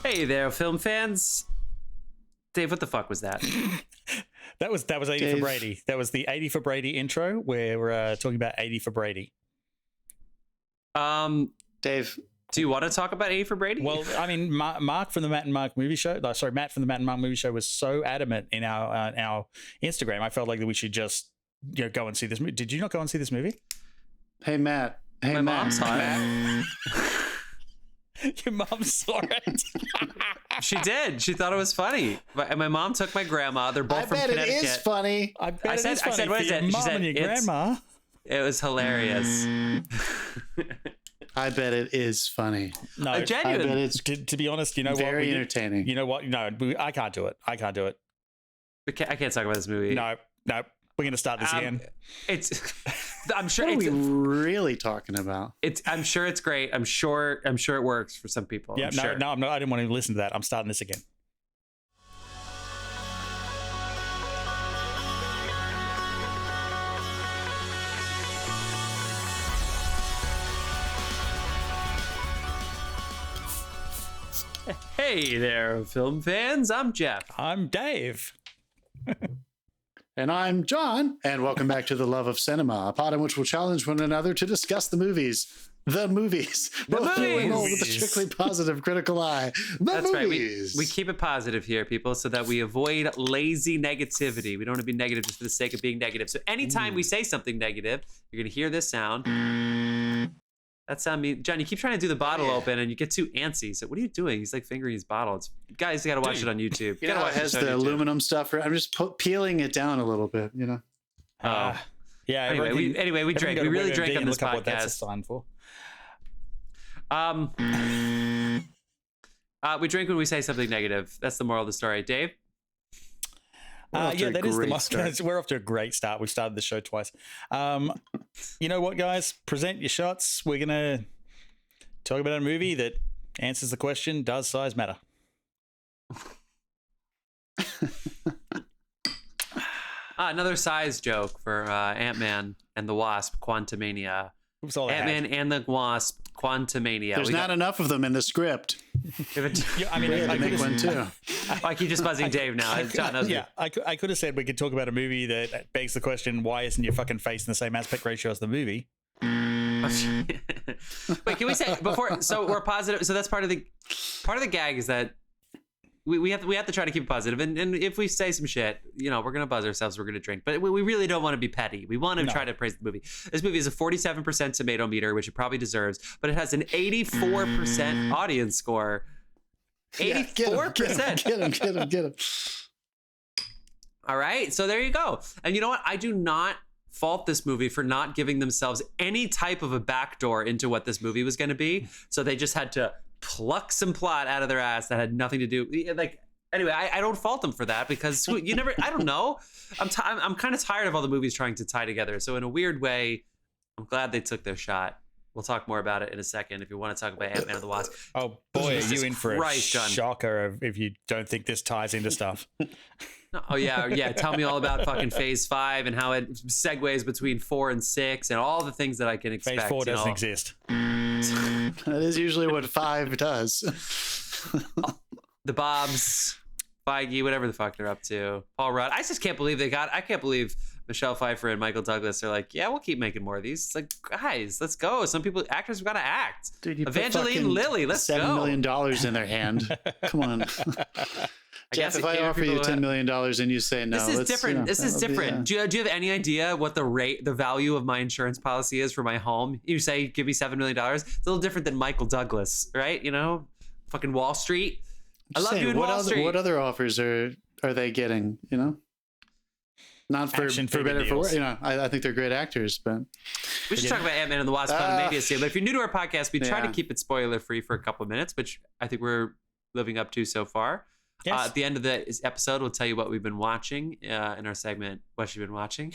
Hey there, film fans. Dave, what the fuck was that? That was 80 Dave. for Brady. That was the 80 for Brady intro where we're talking about 80 for Brady. Dave, Do you want to talk about 80 for Brady? Well, I mean, Mark from the Matt and Mark movie show, Matt from the Matt and Mark movie show was so adamant in our Instagram. I felt like that we should just go and see this movie. Did you not go and see this movie? hey Matt. Hey my Matt. mom saw it. Matt. Your mom saw it. She did. She thought it was funny. My mom took my grandma. They're both I from bet it Connecticut. is funny. I bet said- it is funny I said, what for is your it? She mom said, and your it's- grandma. It was hilarious. I bet it is funny. No, I Genuine. bet it's to be honest, you know very what? entertaining. You know what? No, I can't do it. I can't do it. I can't talk about this movie. No. We're going to start this again. It's. I'm sure What are it's. we really talking about? I'm sure it's great. I'm sure it works for some people. Yeah, I'm no, sure. no, I'm not. I didn't want to listen to that. I'm starting this again. Hey there, film fans. I'm Jeff. I'm Dave. And I'm John, and welcome back to The Love of Cinema, a pod in which we'll challenge one another to discuss the movies. The movies. Both new and old with a strictly positive critical eye. That's right. Movies. We keep it positive here, people, so that we avoid lazy negativity. We don't want to be negative just for the sake of being negative. So anytime we say something negative, you're going to hear this sound. That sound mean, John, you keep trying to do the bottle open and you get too antsy. So what are you doing? He's like fingering his bottle. Guys, you got to watch it on YouTube. You know, it has the aluminum stuff. I'm just peeling it down a little bit, you know? Yeah. Anyway, we drank. We really drank on this look up what that's a podcast. sign for. We drink when we say something negative. That's the moral of the story. Dave? Yeah, that is the great start. We're off to a great start. We've started the show twice. You know what, guys? Present your shots. We're gonna talk about a movie that answers the question: does size matter? Another size joke for Ant-Man and the Wasp, Quantumania. Oops, all I had. Ant-Man and the Wasp, Quantumania. There's not enough of them in the script. Yeah, I mean, We had I to make could one too. I keep just buzzing Dave now. John knows me. yeah, I could have said we could talk about a movie that begs the question: why isn't your fucking face in the same aspect ratio as the movie? Wait, can we say before? So we're positive. So that's part of the gag is that we have to try to keep it positive. And if we say some shit, we're gonna buzz ourselves. We're gonna drink, but we really don't want to be petty. We want to try to praise the movie. This movie is a 47% tomato meter, which it probably deserves, but it has an 84% audience score. 84%. Get him. All right, so there you go. And you know what? I do not fault this movie for not giving themselves any type of a backdoor into what this movie was going to be. So they just had to pluck some plot out of their ass that had nothing to do. Anyway, I don't fault them for that because you never. I don't know. I'm kind of tired of all the movies trying to tie together. So in a weird way, I'm glad they took their shot. We'll talk more about it in a second if you want to talk about Ant-Man and the Wasp. Oh boy, are Jesus you in for Christ, a John. shocker if you don't think this ties into stuff? Oh yeah. Tell me all about fucking Phase 5 and how it segues between 4 and 6 and all the things that I can expect. Phase 4 doesn't exist. That is usually what 5 does. The Bobs, Feige, whatever the fuck they're up to. Paul Rudd. I just can't believe I can't believe Michelle Pfeiffer and Michael Douglas are like, yeah, we'll keep making more of these. It's like, guys, let's go. Some actors have got to act. Dude, you Evangeline, Lilly, let's go. $7 million in their hand. Come on. Jeff, if I offer you $10 million and you say no, this is different. This is different. Yeah. Do you have any idea what the value of my insurance policy is for my home? You say, give me $7 million. It's a little different than Michael Douglas, right? Fucking Wall Street. I love you in Wall Street. What other offers are they getting? Not for better or for worse. I think they're great actors, but we should talk about Ant-Man and the Wasp Quantumania soon. But if you're new to our podcast, we try to keep it spoiler free for a couple of minutes, which I think we're living up to so far. Yes. At the end of the episode, we'll tell you what we've been watching in our segment, What You've Been Watching.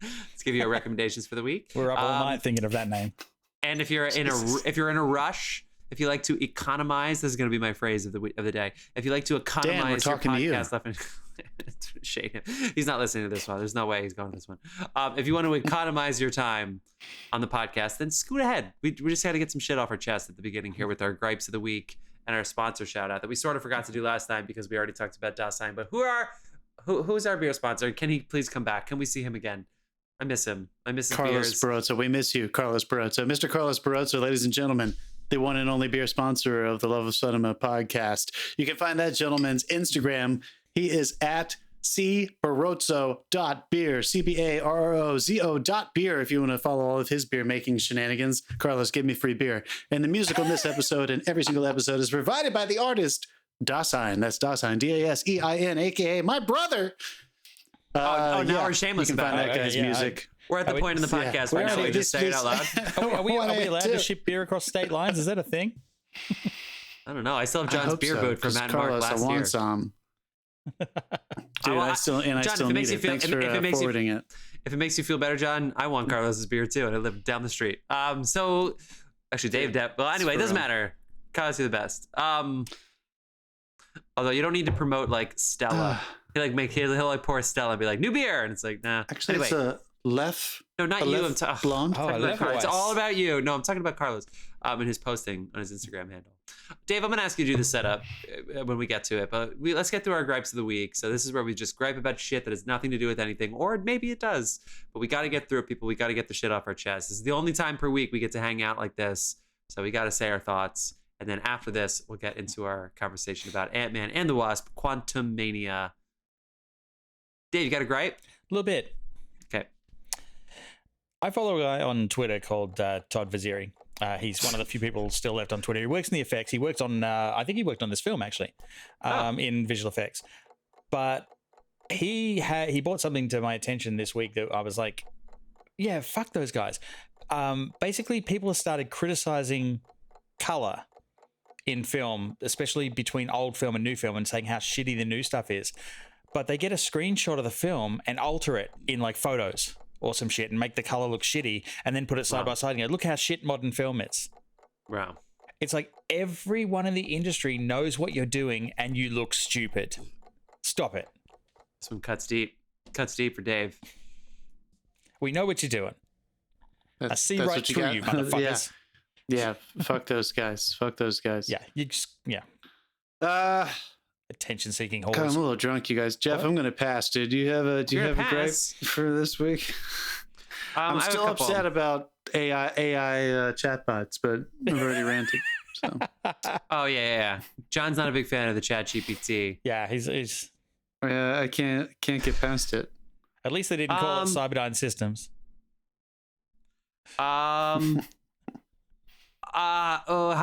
Let's give you our recommendations for the week. We're up all night thinking of that name. And if you're in a rush, if you like to economize, this is going to be my phrase of the day. If you like to economize your podcast, shade him. He's not listening to this one. There's no way he's going to this one. If you want to economize your time on the podcast, then scoot ahead. We just had to get some shit off our chest at the beginning here with our gripes of the week and our sponsor shout out that we sort of forgot to do last time because we already talked about Dastmalchian. But who's our beer sponsor? Can he please come back? Can we see him again? I miss him. I miss his Carlos beers. Barroso. We miss you, Carlos Barroso. Mr. Carlos Barroso, ladies and gentlemen, the one and only beer sponsor of the Love of Cinema podcast. You can find that gentleman's Instagram. He is at cbarrozo.beer, CBARROZO.beer, if you want to follow all of his beer making shenanigans. Carlos, give me free beer. And the music on this episode and every single episode is provided by the artist Dasein. That's Dasein, Dasein, aka my brother. Now we're shameless you can about find it. that guy's music. We're at the point in the podcast where now we just say it out loud. Are we allowed to ship beer across state lines? Is that a thing? I don't know. I still have John's beer boot from Matt and Mark Carlos, last I want year. some. Dude, I still John, need it. Thanks for forwarding it. If it makes you feel better, John, I want Carlos's beer too, and I live down the street. So actually, Dave. Well, anyway, it doesn't matter. Carlos, you're the best. Although you don't need to promote like Stella. He'll like pour Stella and be like new beer, and it's like nah. Actually, anyway. it's a Lef. No, not you. I'm blonde. It's all about you. No, I'm talking about Carlos. And his posting on his Instagram handle. Dave, I'm gonna ask you to do the setup when we get to it, but let's get through our gripes of the week. So this is where we just gripe about shit that has nothing to do with anything, or maybe it does. But we got to get through it, people. We got to get the shit off our chest. This is the only time per week we get to hang out like this, so we got to say our thoughts. And then after this, we'll get into our conversation about Ant-Man and the Wasp, Quantumania. Dave, you got a gripe? A little bit. Okay. I follow a guy on Twitter called Todd Vaziri. He's one of the few people still left on Twitter. He works in the effects. He worked on, I think he worked on this film actually, in visual effects. But he brought something to my attention this week that I was like, yeah, fuck those guys. Basically, people have started criticizing color in film, especially between old film and new film, and saying how shitty the new stuff is. But they get a screenshot of the film and alter it in like photos or some shit and make the color look shitty and then put it side by side and go, look how shit modern film is. Wow. It's like everyone in the industry knows what you're doing and you look stupid. Stop it. This one cuts deep. Cuts deep for Dave. We know what you're doing. I see right through you, motherfuckers. Yeah, fuck those guys. Fuck those guys. Yeah, you just, attention-seeking God, whores. I'm a little drunk, you guys. Jeff, I'm gonna pass, dude. Do you have a gripe for this week? I'm still upset about AI chatbots, but I've already ranted. So. Oh yeah. John's not a big fan of the Chat GPT. Yeah, he's. I can't get past it. At least they didn't call it Cyberdyne Systems. How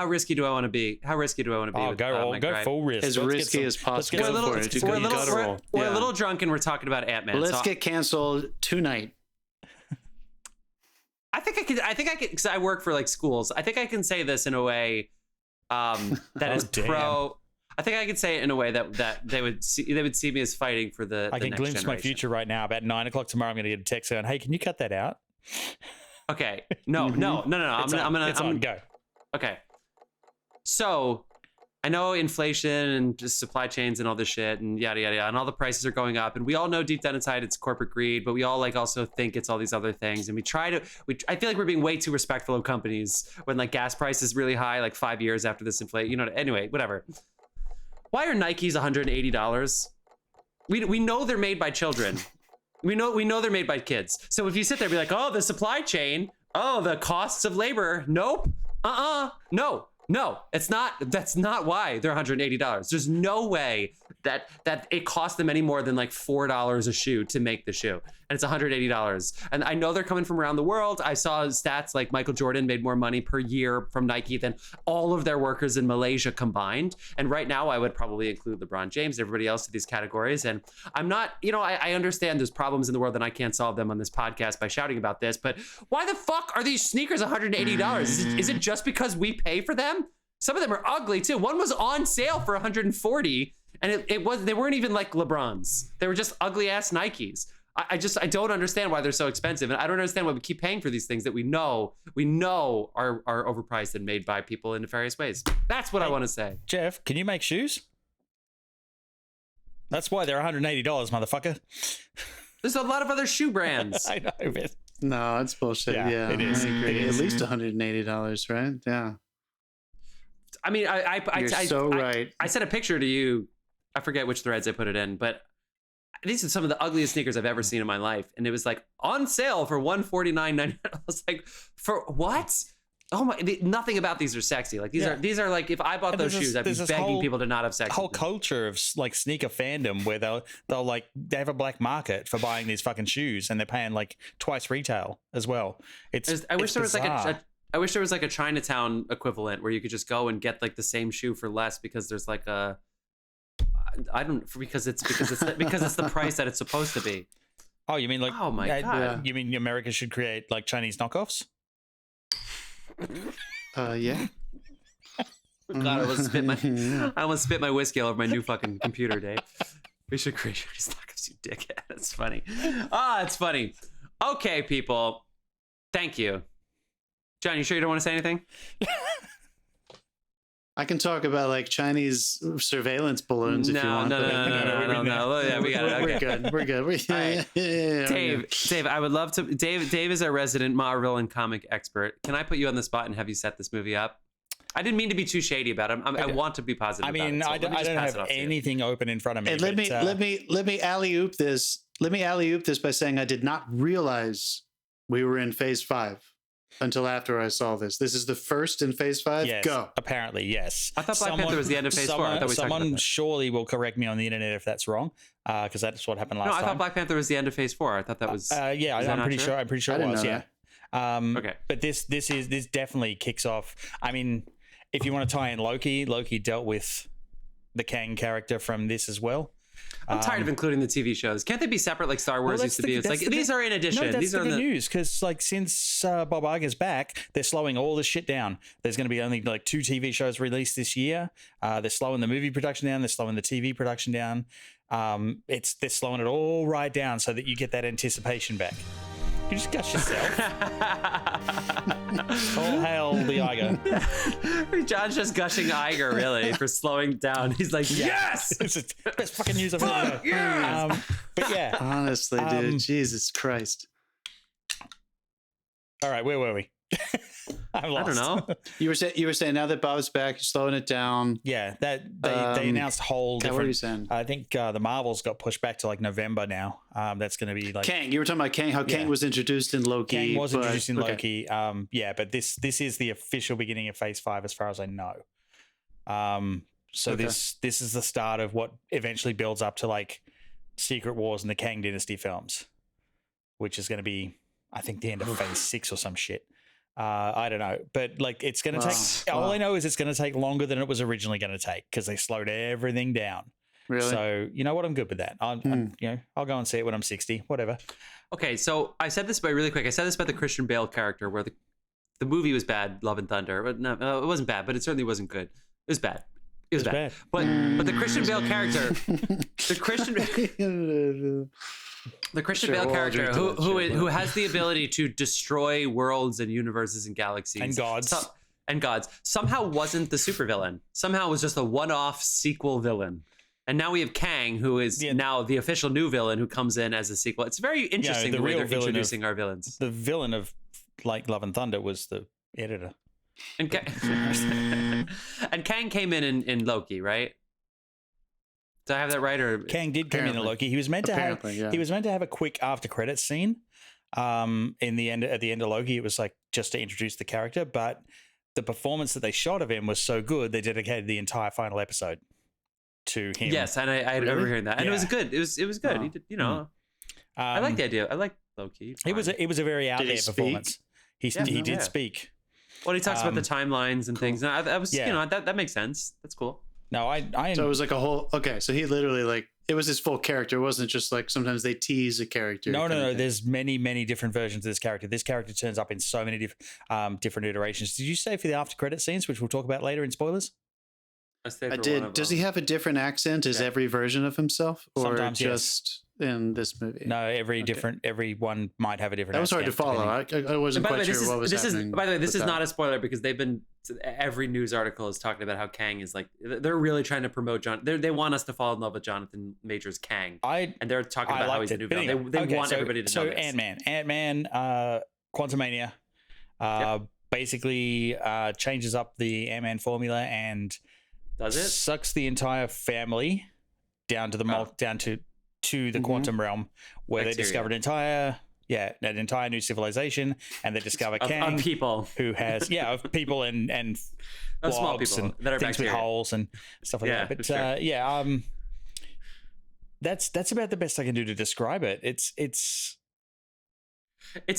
risky do I want to be? Go full risk. As risky as possible. We're a little drunk and we're talking about Ant-Man. Let's get canceled tonight. I think I could, because I work for like schools. I think I can say this in a way that is pro. I think I could say it in a way that they would see me as fighting for the. I can next glimpse generation. my future right now. About 9 o'clock tomorrow, I'm going to get a text saying, "Hey, can you cut that out?" Okay. No. I'm gonna go. Okay. So I know inflation and just supply chains and all this shit and yada, yada, yada, and all the prices are going up. And we all know deep down inside it's corporate greed, but we all like also think it's all these other things. And I feel like we're being way too respectful of companies when like gas price is really high, like 5 years after this inflation, anyway, whatever. Why are Nikes $180? We know they're made by children. We know they're made by kids. So if you sit there and be like, oh, the supply chain, oh, the costs of labor. Nope. No, it's not. That's not why they're $180. There's no way that it costs them any more than like $4 a shoe to make the shoe, and it's $180. And I know they're coming from around the world. I saw stats like Michael Jordan made more money per year from Nike than all of their workers in Malaysia combined. And right now, I would probably include LeBron James, everybody else in these categories. And I'm not, I understand there's problems in the world and I can't solve them on this podcast by shouting about this. But why the fuck are these sneakers $180? Is it just because we pay for them? Some of them are ugly too. One was on sale for $140, and they weren't even like LeBrons. They were just ugly ass Nikes. I don't understand why they're so expensive, and I don't understand why we keep paying for these things that we know are overpriced and made by people in nefarious ways. That's what I want to say. Jeff, can you make shoes? That's why they're $180, motherfucker. There's a lot of other shoe brands. I know, but no, it's bullshit. Yeah, it is. At least $180, right? Yeah. I mean, You're so right. I sent a picture to you. I forget which threads I put it in, but these are some of the ugliest sneakers I've ever seen in my life. And it was like on sale for $149.99. I was like, for what? Oh my! Nothing about these are sexy. Like these are like if I bought those shoes, I'd be begging people to not have sex. Whole culture of like sneaker fandom where they'll like they have a black market for buying these fucking shoes and they're paying like twice retail as well. I wish there was like a Chinatown equivalent where you could just go and get like the same shoe for less because there's like a because it's the price that it's supposed to be. Oh, you mean like oh my god? You mean America should create like Chinese knockoffs? Yeah. God, I almost spit my whiskey all over my new fucking computer, Dave. We should create Chinese knockoffs, you dickhead. That's funny. It's funny. Okay, people. Thank you. John, you sure you don't want to say anything? I can talk about like Chinese surveillance balloons if you want. No. Yeah, we got it. Okay. We're good. Right. Dave, I would love to. Dave is our resident Marvel and comic expert. Can I put you on the spot and have you set this movie up? I didn't mean to be too shady about it. I want to be positive. I mean, about it, so I don't have anything open in front of me. And let me alley-oop this. Let me alley-oop this by saying I did not realize we were in phase 5. Until after I saw this. This is the first in phase 5? Yes, go. Apparently, yes. I thought Black Panther was the end of phase 4. I thought someone surely will correct me on the internet if that's wrong, because that's what happened last time. No, I thought Black Panther was the end of phase 4. I thought that was... yeah, I'm pretty sure. I'm pretty sure it was, yeah. Okay. But this definitely kicks off. I mean, if you want to tie in Loki dealt with the Kang character from this as well. I'm tired of including the TV shows. Can't they be separate like Star Wars used to be? It's like these are in addition. No, that's these are the news because like since Bob Iger's back, they're slowing all this shit down. There's going to be only like 2 TV shows released this year. They're slowing the movie production down. They're slowing the TV production down. They're slowing it all right down so that you get that anticipation back. You just gush yourself. All hail the Iger. John's just gushing Iger, really, for slowing down. He's like, yes! It's the best fucking news I've ever heard. Yes! But yeah. Honestly, dude. Jesus Christ. All right, where were we? I'm lost. I don't know. You were saying now that Bob's back, you're slowing it down. Yeah, that they announced a whole different. What are you saying? I think the Marvels got pushed back to like November now. That's going to be like Kang. You were talking about Kang. How Kang was introduced in Loki. Kang was introduced in Loki. Yeah, but this is the official beginning of Phase 5, as far as I know. So this is the start of what eventually builds up to like Secret Wars and the Kang Dynasty films, which is going to be, I think, the end of Phase 6 or some shit. I don't know, but like it's going to take. All I know is it's going to take longer than it was originally going to take because they slowed everything down. Really? So you know what? I'm good with that. I'll go and see it when I'm 60. Whatever. Okay, so I said this really quick. I said this about the Christian Bale character, where the movie was bad, Love and Thunder, but no, it wasn't bad, but it certainly wasn't good. It was bad. It was bad. But the Christian Bale character, the Christian Bale character who has the ability to destroy worlds and universes and galaxies and gods somehow wasn't the supervillain. Somehow was just a one-off sequel villain. And now we have Kang, who is now the official new villain who comes in as a sequel. It's very interesting the way they're introducing our villains. The villain of like Love and Thunder was the editor. And Kang came in Loki, right? Did I have that right? Or Kang did come in Loki. He was meant to have a quick after credits scene. At the end of Loki, it was like just to introduce the character, but the performance that they shot of him was so good they dedicated the entire final episode to him. Yes, and I remember hearing that, and it was good. It was good. Oh. He did, I like the idea. I like Loki. It was a very out there performance. He did speak. Well, he talks about the timelines and things. And I was, that makes sense. That's cool. No, So it was like a whole. Okay, so he literally like it was his full character. It wasn't just like sometimes they tease a character. No. There's many different versions of this character. This character turns up in so many different iterations. Did you say for the after credit scenes, which we'll talk about later in spoilers? I did. Does he have a different accent as every version of himself, or sometimes just in this movie? No, everyone might have a different. That was hard to follow. I wasn't quite sure what was happening. By the way, this is not a spoiler because every news article is talking about how Kang is like they're really trying to promote John. They want us to fall in love with Jonathan Majors Kang, and they're talking about how he's the new villain. They want everybody to know this. Ant-Man, Quantumania. basically changes up the Ant-Man formula and Does it? sucks the entire family down to the the quantum realm, where Bacteria. they discover an entire new civilization, and they discover Kang, of people who has of people and of small blobs people and that are things with bacteria. holes and stuff like Yeah, that. But for sure. that's about the best I can do to describe it. It's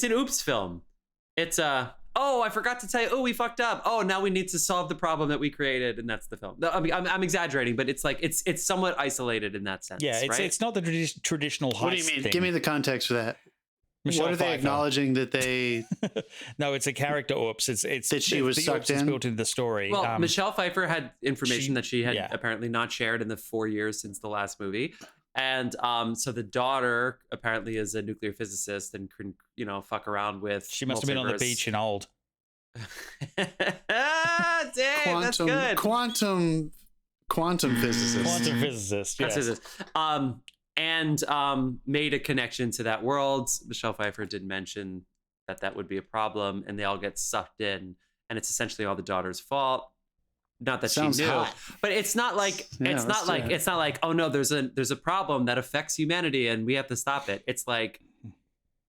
an oops film. It's oh, I forgot to tell you. Oh, we fucked up. Oh, now we need to solve the problem that we created, and that's the film. No, I mean, I'm exaggerating, but it's like it's somewhat isolated in that sense. yeah, right? it's not the traditional heist. What do you mean? thing. Give me the context for that. Michelle What are they Pfeiffer. acknowledging that they? No, it's a character oops. It's That she was the sucked oops is in? built into the story. Well, Michelle Pfeiffer had information that she had yeah. apparently not shared in the 4 years since the last movie. And so the daughter apparently is a nuclear physicist and can, fuck around with. She must have been on the beach in Old. Dang, that's good. Quantum physicist. Quantum physicist. That's Yes. what it is. And made a connection to that world. Michelle Pfeiffer did mention that would be a problem, and they all get sucked in, and it's essentially all the daughter's fault. Not that Sounds she knew, hot. but it's not like Yeah, it's not like oh no, there's a problem that affects humanity and we have to stop it. It's like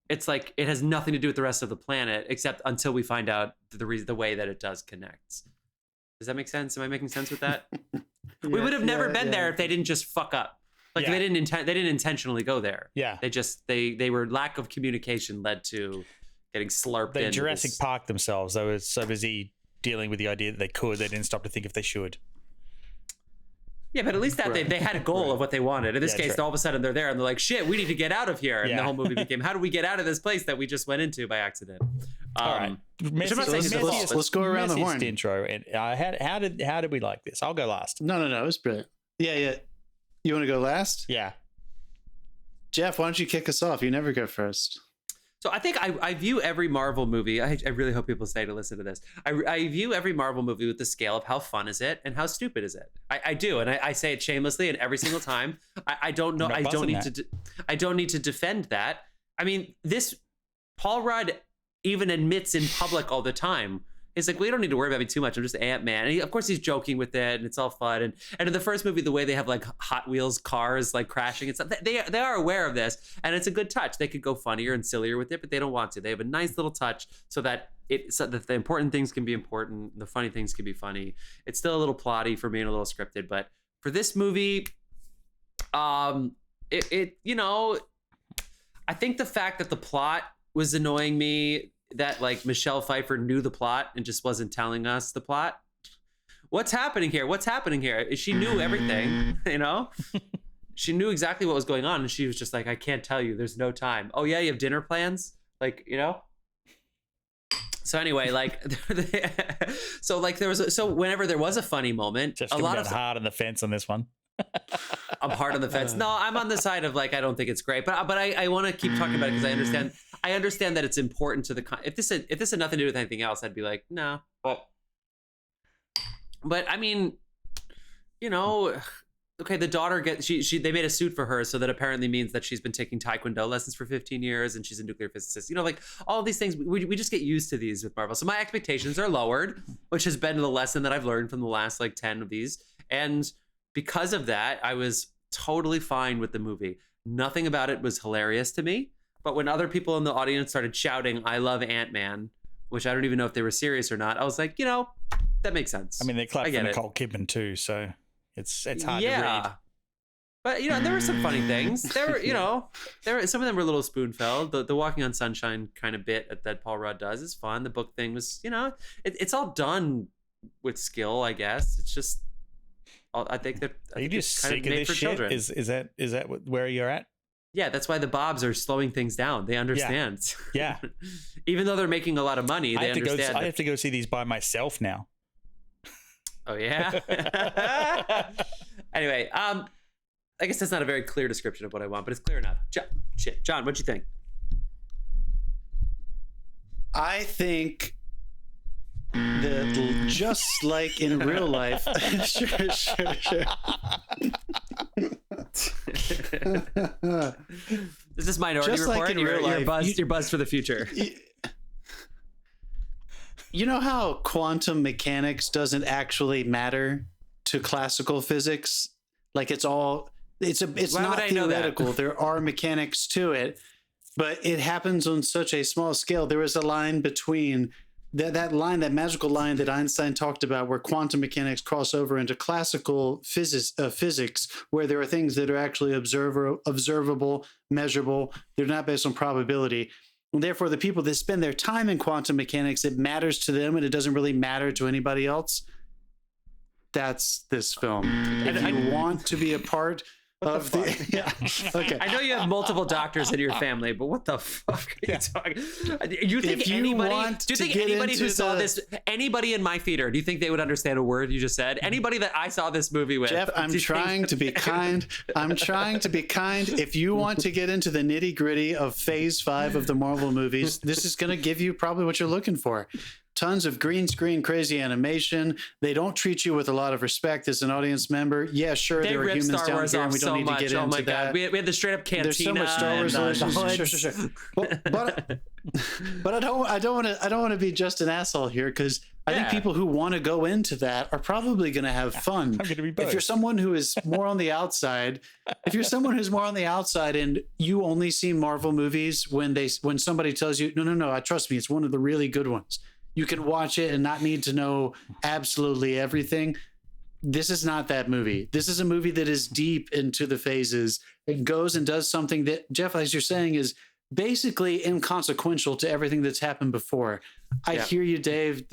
it has nothing to do with the rest of the planet except until we find out the way that it does connect. Does that make sense? Am I making sense with that? We would have never been there if they didn't just fuck up. Like Yeah. they didn't intentionally go there. Yeah. They just they were lack of communication led to getting slurped They in. Jurassic Park themselves. They were so busy dealing with the idea that they didn't stop to think if they should. Yeah, but at least that they had a goal of what they wanted. In this case, true. all of a sudden they're there and they're like, shit, we need to get out of here. And the Yeah. whole movie became, how do we get out of this place that we just went into by accident? All right. Which I'm not saying is the fault, but- Let's go around the messiest horn. intro. And how did we like this? I'll go last. No, it was brilliant. Yeah. You want to go last? Yeah. Jeff, why don't you kick us off? You never go first. So I think I view every Marvel movie, I really hope people stay to listen to this. I view every Marvel movie with the scale of how fun is it and how stupid is it. I do, and I say it shamelessly, and every single time. I don't know. I don't need to defend that. I mean, this Paul Rudd even admits in public all the time. He's like, we don't need to worry about me too much. I'm just Ant-Man. And of course, he's joking with it, and it's all fun. And in the first movie, the way they have like Hot Wheels cars like crashing and stuff, they are aware of this, and it's a good touch. They could go funnier and sillier with it, but they don't want to. They have a nice little touch so that the important things can be important, the funny things can be funny. It's still a little plotty for me and a little scripted, but for this movie, I think the fact that the plot was annoying me. That like Michelle Pfeiffer knew the plot and just wasn't telling us the plot. What's happening here? She knew everything, She knew exactly what was going on, and she was just like, I can't tell you. There's no time. Oh yeah, you have dinner plans? So anyway, like, whenever there was a funny moment, Just a lot of hard on the fence on this one. I'm hard on the fence. No, I'm on the side of like I don't think it's great, but I want to keep talking about it because I understand that it's important to the if this had nothing to do with anything else, I'd be like no, but I mean, okay, the daughter they made a suit for her, so that apparently means that she's been taking Taekwondo lessons for 15 years and she's a nuclear physicist. Like all these things, we just get used to these with Marvel. So my expectations are lowered, which has been the lesson that I've learned from the last like 10 of these, and because of that, I was totally fine with the movie. Nothing about it was hilarious to me. But when other people in the audience started shouting, I love Ant-Man, which I don't even know if they were serious or not, I was like, that makes sense. I mean, they clapped for Nicole Kidman too, so it's hard to read. But there were some funny things. There were some of them were a little spoon-fed. The Walking on Sunshine kind of bit that Paul Rudd does is fun. The book thing was, it's all done with skill, I guess. It's just I think that Are you just sick of this shit? Children. Is that where you're at? Yeah, that's why the Bobs are slowing things down. They understand. Yeah. Even though they're making a lot of money, they understand. I have to go see these by myself now. Oh yeah. Anyway, I guess that's not a very clear description of what I want, but it's clear enough. John, what'd you think? I think that just like in real life, sure. Is this Minority Just Report? like in real life, you're buzzed for the future. You know how quantum mechanics doesn't actually matter to classical physics? Like it's not theoretical. There are mechanics to it, but it happens on such a small scale. There is a line between that magical line that Einstein talked about, where quantum mechanics cross over into classical physics, where there are things that are actually observable, measurable. They're not based on probability. And therefore, the people that spend their time in quantum mechanics, it matters to them and it doesn't really matter to anybody else. That's this film. If you want to be a part of the... Yeah. Okay. I know you have multiple doctors in your family, but what the fuck are you talking? You think anybody who saw this, anybody in my theater, do you think they would understand a word you just said? Anybody that I saw this movie with? Jeff, I'm trying to be kind. I'm trying to be kind. If you want to get into the nitty gritty of phase 5 of the Marvel movies, this is going to give you probably what you're looking for. Tons of green screen, crazy animation. They don't treat you with a lot of respect as an audience member. Yeah, sure, there are humans down here, and we don't need to get into that. We had the straight up cantina. There's so much Star Wars. Sure. But I don't want to be just an asshole here, because I think people who want to go into that are probably going to have fun. I'm going to be both. If you're someone who is more on the outside, and you only see Marvel movies when somebody tells you, no, trust me, it's one of the really good ones. You can watch it and not need to know absolutely everything. This is not that movie. This is a movie that is deep into the phases. It goes and does something that, Jeff, as you're saying, is basically inconsequential to everything that's happened before. I hear you, Dave,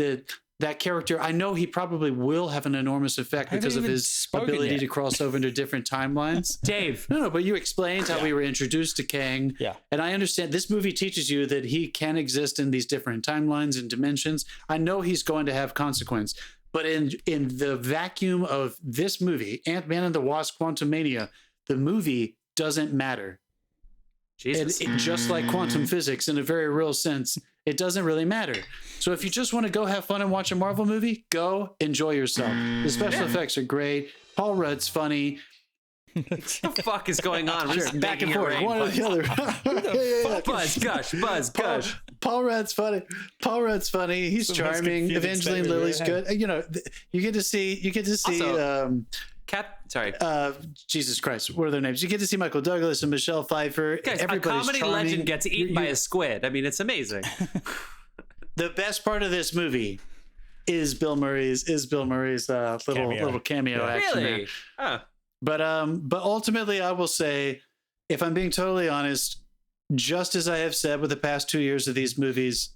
that character, I know he probably will have an enormous effect because of his ability to cross over into different timelines. Dave. No, but you explained how we were introduced to Kang. Yeah. And I understand this movie teaches you that he can exist in these different timelines and dimensions. I know he's going to have consequence. But in the vacuum of this movie, Ant-Man and the Wasp, Quantumania, the movie doesn't matter. Jesus. And just like quantum physics, in a very real sense, it doesn't really matter. So if you just want to go have fun and watch a Marvel movie, go enjoy yourself. The special effects are great. Paul Rudd's funny. What the fuck is going on? We're just back and forth, one or the other. Buzz, gush. Paul Rudd's funny. He's charming. Evangeline Lilly's good. You know, you get to see. Also, Jesus Christ, what are their names? You get to see Michael Douglas and Michelle Pfeiffer. Guys, everybody's a comedy charming. legend gets eaten by a squid. I mean, it's amazing. The best part of this movie is Bill Murray's little cameo action. Really? There. But ultimately, I will say, if I'm being totally honest, just as I have said with the past 2 years of these movies,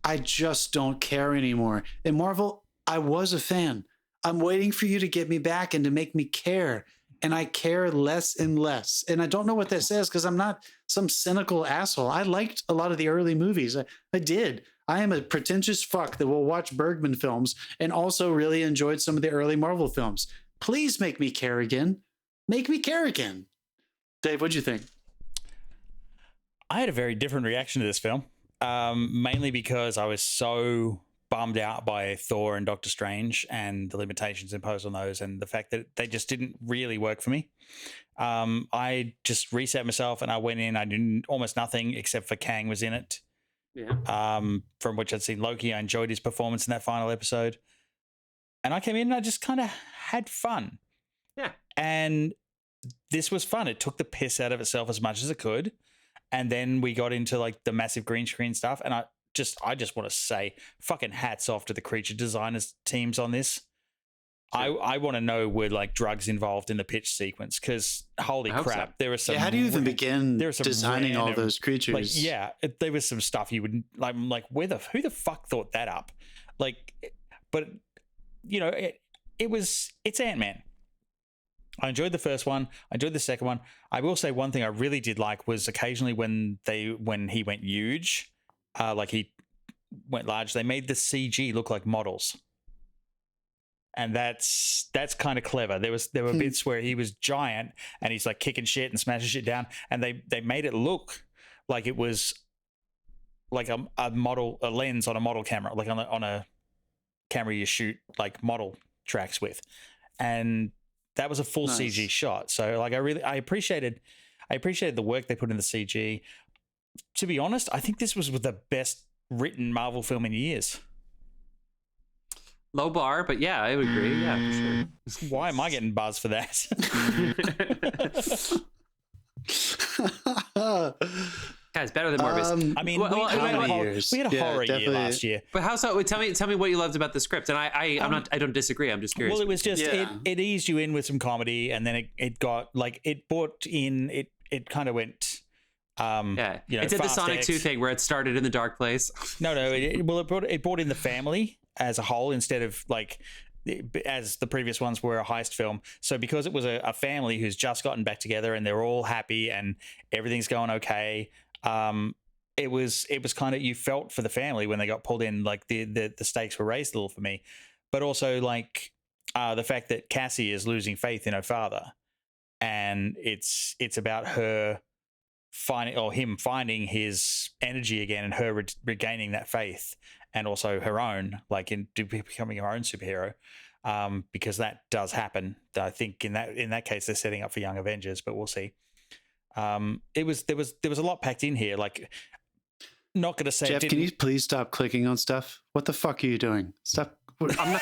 I just don't care anymore. In Marvel, I was a fan. I'm waiting for you to get me back and to make me care. And I care less and less. And I don't know what that says, because I'm not some cynical asshole. I liked a lot of the early movies. I did. I am a pretentious fuck that will watch Bergman films and also really enjoyed some of the early Marvel films. Please make me care again. Make me care again. Dave, what'd you think? I had a very different reaction to this film, mainly because I was so bummed out by Thor and Doctor Strange and the limitations imposed on those, and the fact that they just didn't really work for me. I just reset myself and I went in. I did almost nothing except for Kang was in it. Yeah. From which I'd seen Loki. I enjoyed his performance in that final episode. And I came in and I just kind of had fun. Yeah. And this was fun. It took the piss out of itself as much as it could. And then we got into like the massive green screen stuff. And I just want to say fucking hats off to the creature designers teams on this. Sure. I want to know were like drugs involved in the pitch sequence, because holy crap, so. There was some. Yeah, how do you even begin designing all those creatures? There was some stuff you would like. Who the fuck thought that up? But you know, it's Ant-Man. I enjoyed the first one. I enjoyed the second one. I will say one thing I really did like was occasionally when he went huge, like he went large, they made the CG look like models. And that's kind of clever. There were bits where he was giant and he's like kicking shit and smashing shit down, and they made it look like it was like a lens on a model camera, like on a camera you shoot like model tracks with, and that was a full nice CG shot. So like I appreciated the work they put in the CG. To be honest, I think this was the best written Marvel film in years. Low bar, but yeah, I would agree. Yeah, for sure. Why am I getting buzz for that? Guys, better than Morbius. I mean, Well, we well, had a anyway, horror, we had a horror year definitely. last year. But how so? Tell me what you loved about the script. And I don't disagree. I'm just curious. Well, it was just Yeah. it eased you in with some comedy, and then it got like it brought in it kind of went. Yeah, you know, it did the Fast Sonic X. 2 thing where it started in the dark place. No, it brought in the family as a whole instead of like as the previous ones were a heist film. So because it was a family who's just gotten back together and they're all happy and everything's going okay, it was kind of, you felt for the family when they got pulled in. Like the stakes were raised a little for me, but also like the fact that Cassie is losing faith in her father, and it's about her him finding his energy again and her regaining that faith, and also her own, like in becoming her own superhero, because that does happen. I think in that case they're setting up for Young Avengers, but we'll see. There was a lot packed in here. Like, not going to say. Jeff, can you please stop clicking on stuff? What the fuck are you doing? Stop. I'm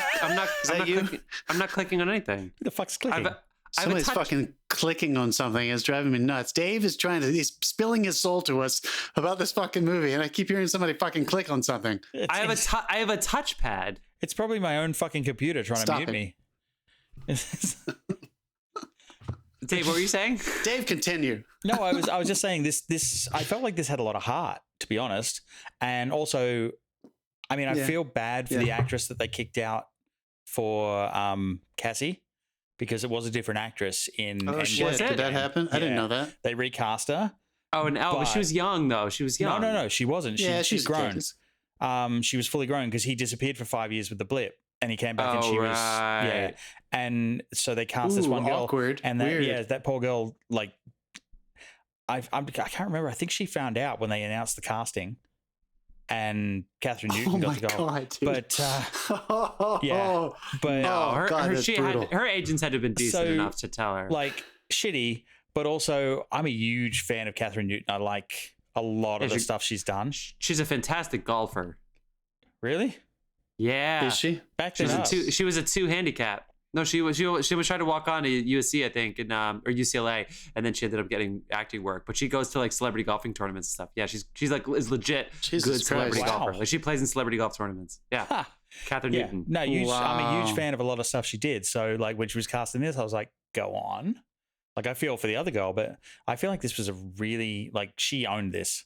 not clicking on anything. Who the fuck's clicking? Somebody's fucking clicking on something. It's driving me nuts. Dave is he's spilling his soul to us about this fucking movie, and I keep hearing somebody fucking click on something. I have a touchpad. It's probably my own fucking computer trying Stop to mute me. Dave, what were you saying? Dave, continue. No, I was just saying this. I felt like this had a lot of heart, to be honest, and also, I mean, I feel bad for the actress that they kicked out for Cassie, because it was a different actress in. Oh shit! Did that happen? I didn't know that. They recast her. Oh, but she was young though. She was young. No, she wasn't. She's grown. Kid. She was fully grown because he disappeared for 5 years with the blip, and he came back and she was and so they cast this one girl. Awkward. And that poor girl, like, I can't remember. I think she found out when they announced the casting, and Catherine Newton got to go. God, dude. But her agents had to have been decent enough to tell her. Like, shitty, but also I'm a huge fan of Catherine Newton. I like a lot of the stuff she's done. She's a fantastic golfer. Really? Yeah. Is she? Back then up. She was a 2 handicap. No, she was trying to walk on to USC, I think, or UCLA, and then she ended up getting acting work. But she goes to like celebrity golfing tournaments and stuff. Yeah, she's like is legit good celebrity golfer. Like, she plays in celebrity golf tournaments. Yeah, Huh. Catherine Newton. No, I'm a huge fan of a lot of stuff she did. So like when she was casting this, I was like, go on. Like, I feel for the other girl, but I feel like this was a really, like, she owned this.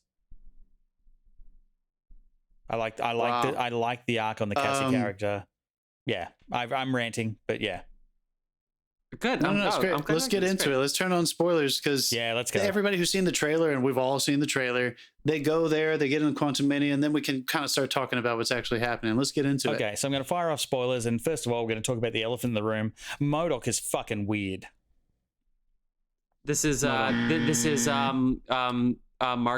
I like the arc on the Cassie character. Yeah, I'm ranting, but yeah. Good. No, it's great. Let's get into it. Let's turn on spoilers, because let's go. Everybody who's seen the trailer, and we've all seen the trailer, they go there, they get in Quantumania, and then we can kind of start talking about what's actually happening. Let's get into it. Okay, so I'm going to fire off spoilers, and first of all, we're going to talk about the elephant in the room. MODOK is fucking weird. This is Mark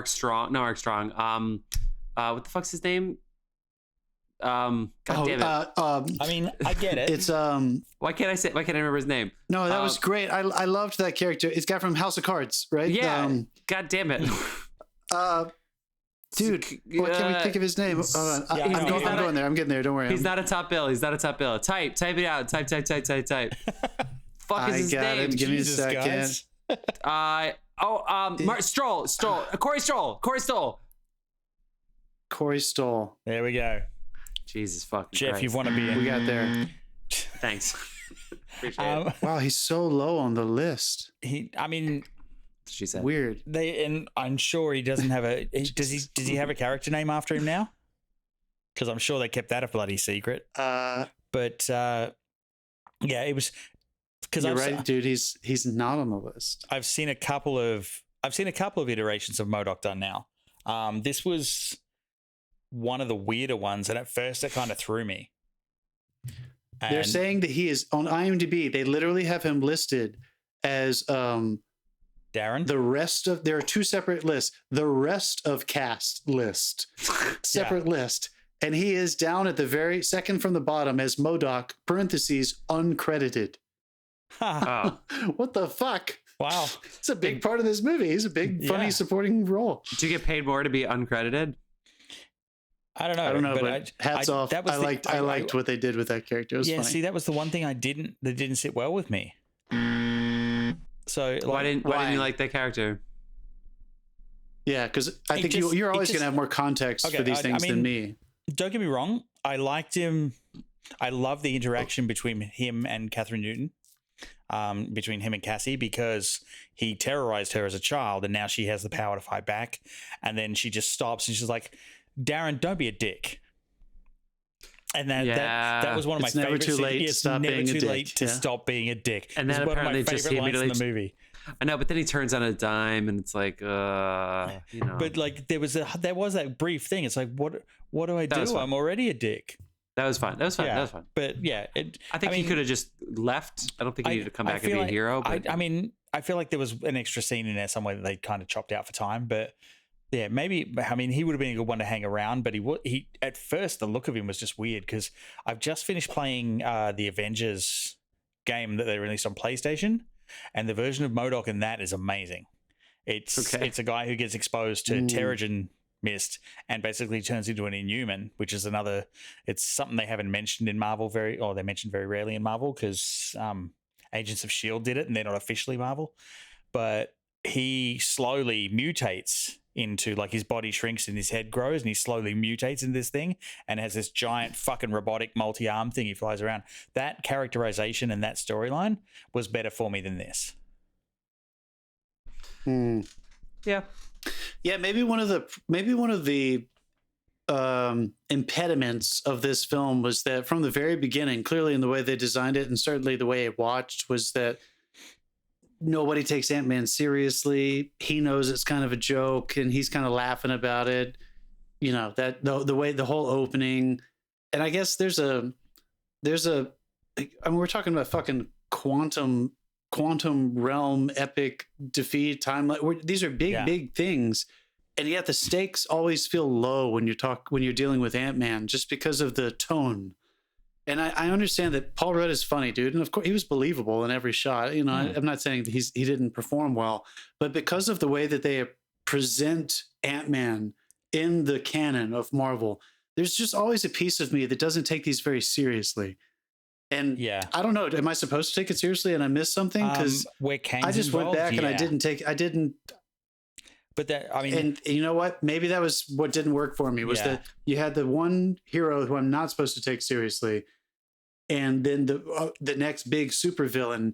Strong. No, Mark Strong. What the fuck's his name? God damn it. I mean, I get it. It's why can't I remember his name? No, that was great. I loved that character. It's guy from House of Cards, right? Yeah. God damn it. Dude, why can't we think of his name? I'm going there. I'm getting there. Don't worry. He's not a top bill. Type it out. Type. Fuck is his name? Give me a second. Mark Stroll. Corey Stoll. Corey Stoll. There we go. Jesus fucking Jeff, Christ. you want to be in. We got there. Thanks. Appreciate it. Wow, he's so low on the list. She said. Weird. And I'm sure he doesn't have a. Does he have a character name after him now? Because I'm sure they kept that a bloody secret. But yeah, it was. Because you're right, dude. He's not on the list. I've seen a couple of iterations of MODOK done now. This was one of the weirder ones, and at first it kind of threw me. They're saying that he is on IMDb. They literally have him listed as Darren. There are 2 separate lists. The rest of cast list, separate list, and he is down at the very second from the bottom as MODOK (parentheses uncredited). Oh. What the fuck? Wow, it's a big part of this movie. He's a big, funny supporting role. Do you get paid more to be uncredited? I don't know. I don't know, but hats off. I liked what they did with that character. It was funny. See, that was the one thing that didn't sit well with me. So like, why didn't you like that character? Yeah, because I think you're always going to have more context for these things than me. Don't get me wrong. I liked him. I love the interaction between him and Catherine Newton, between him and Cassie, because he terrorized her as a child, and now she has the power to fight back. And then she just stops and she's like, "Darren, don't be a dick." And that was one of my favorite. It's never too late to stop being a dick. And then apparently just he immediately in the movie. I know, but then he turns on a dime, and it's like, But like, there was that brief thing. It's like, what do I do? I'm already a dick. That was fun. Yeah. But yeah, I think he could have just left. I don't think he needed to come back and be a hero. But I feel like there was an extra scene in there somewhere that they kind of chopped out for time. But yeah, maybe. I mean, he would have been a good one to hang around. But he at first, the look of him was just weird, because I've just finished playing the Avengers game that they released on PlayStation, and the version of MODOK in that is amazing. It's a guy who gets exposed to Terrigen mist and basically turns into an Inhuman, which is it's something they haven't mentioned in Marvel they mentioned very rarely in Marvel, because Agents of S.H.I.E.L.D. did it and they're not officially Marvel. But he slowly mutates into, like, his body shrinks and his head grows and he slowly mutates into this thing and has this giant fucking robotic multi-arm thing he flies around. That characterization and that storyline was better for me than this. Yeah, maybe one of the impediments of this film was that from the very beginning, clearly in the way they designed it, and certainly the way it watched, was that nobody takes Ant-Man seriously. He knows it's kind of a joke, and he's kind of laughing about it. You know, that the way the whole opening, and I guess there's a. I mean, we're talking about fucking quantum realm epic defeat timeline. These are big things, and yet the stakes always feel low when you're dealing with Ant-Man, just because of the tone. And I understand that Paul Rudd is funny, dude, and of course he was believable in every shot. You know, I'm not saying that he didn't perform well, but because of the way that they present Ant-Man in the canon of Marvel, there's just always a piece of me that doesn't take these very seriously. And I don't know, am I supposed to take it seriously and I missed something? Because I just went back and I didn't. But that, I mean, and you know what? Maybe that was what didn't work for me, was that you had the one hero who I'm not supposed to take seriously, and then the next big supervillain.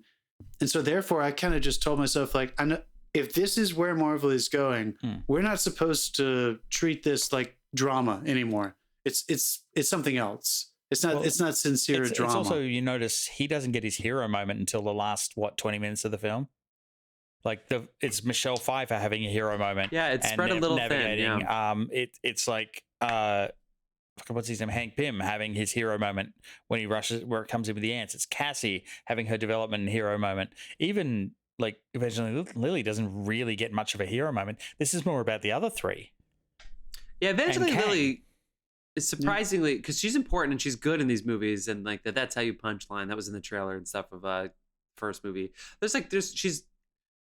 And so therefore I kind of just told myself, like, I know if this is where Marvel is going, we're not supposed to treat this like drama anymore. It's something else. It's not sincere drama. It's also, you notice he doesn't get his hero moment until the last 20 minutes of the film. Like it's Michelle Pfeiffer having a hero moment. Yeah, it's spread a little thin. Yeah. It's like what's his name? Hank Pym having his hero moment when he rushes where it comes in with the ants. It's Cassie having her development and hero moment. Even like Evangeline Lilly doesn't really get much of a hero moment. This is more about the other three. Yeah, Evangeline Lilly is surprisingly, because she's important and she's good in these movies, and like that's how you punchline. That was in the trailer and stuff of first movie.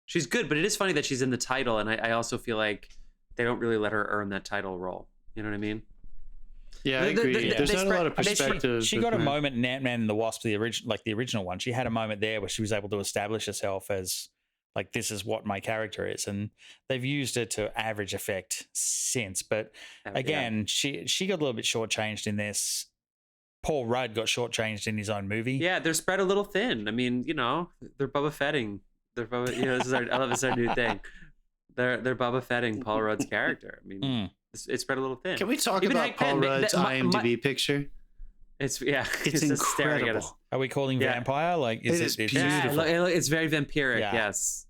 She's good, but it is funny that she's in the title, and I also feel like they don't really let her earn that title role. You know what I mean? Yeah, I agree. There's not a lot of perspective. She got a moment in Ant-Man and the Wasp, the original one. She had a moment there where she was able to establish herself as, like, this is what my character is, and they've used her to average effect since. But again, she got a little bit shortchanged in this. Paul Rudd got shortchanged in his own movie. Yeah, they're spread a little thin. I mean, you know, they're Boba Fetting. They're Boba, you know, I love this our new thing. They're Boba Fetting Paul Rudd's character. I mean, it's spread a little thin. Can we talk about Paul Rudd's IMDb picture? It's incredible. Are we calling vampire? Like, it's beautiful. Yeah, it's very vampiric. Yeah. Yes,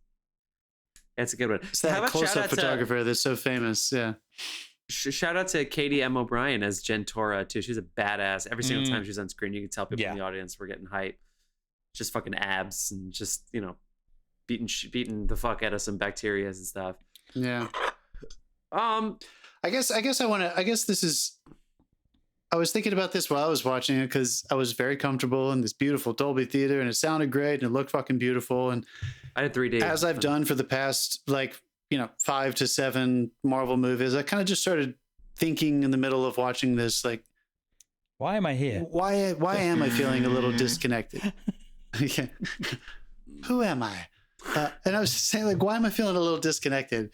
it's a good one. It's that close-up photographer that's so famous. Yeah. Shout out to Katy M. O'Brien as Jentora too. She's a badass. Every single time she's on screen, you can tell people in the audience were getting hype. Just fucking abs and just, you know, beating the fuck out of some bacteria and stuff. Yeah. I guess this is. I was thinking about this while I was watching it, because I was very comfortable in this beautiful Dolby theater, and it sounded great and it looked fucking beautiful. And I did 3D, as I've done for the past 5 to 7 Marvel movies. I kind of just started thinking in the middle of watching this, like, why am I here? Why am I feeling a little disconnected? Yeah. Who am I? And I was saying, like, why am I feeling a little disconnected?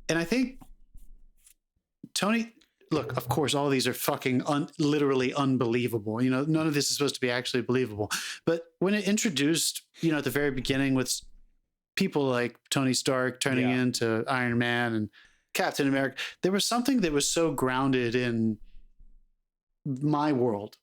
And I think Tony, look, of course, all these are fucking literally unbelievable. You know, none of this is supposed to be actually believable. But when it introduced, you know, at the very beginning with people like Tony Stark turning into Iron Man and Captain America, there was something that was so grounded in my world,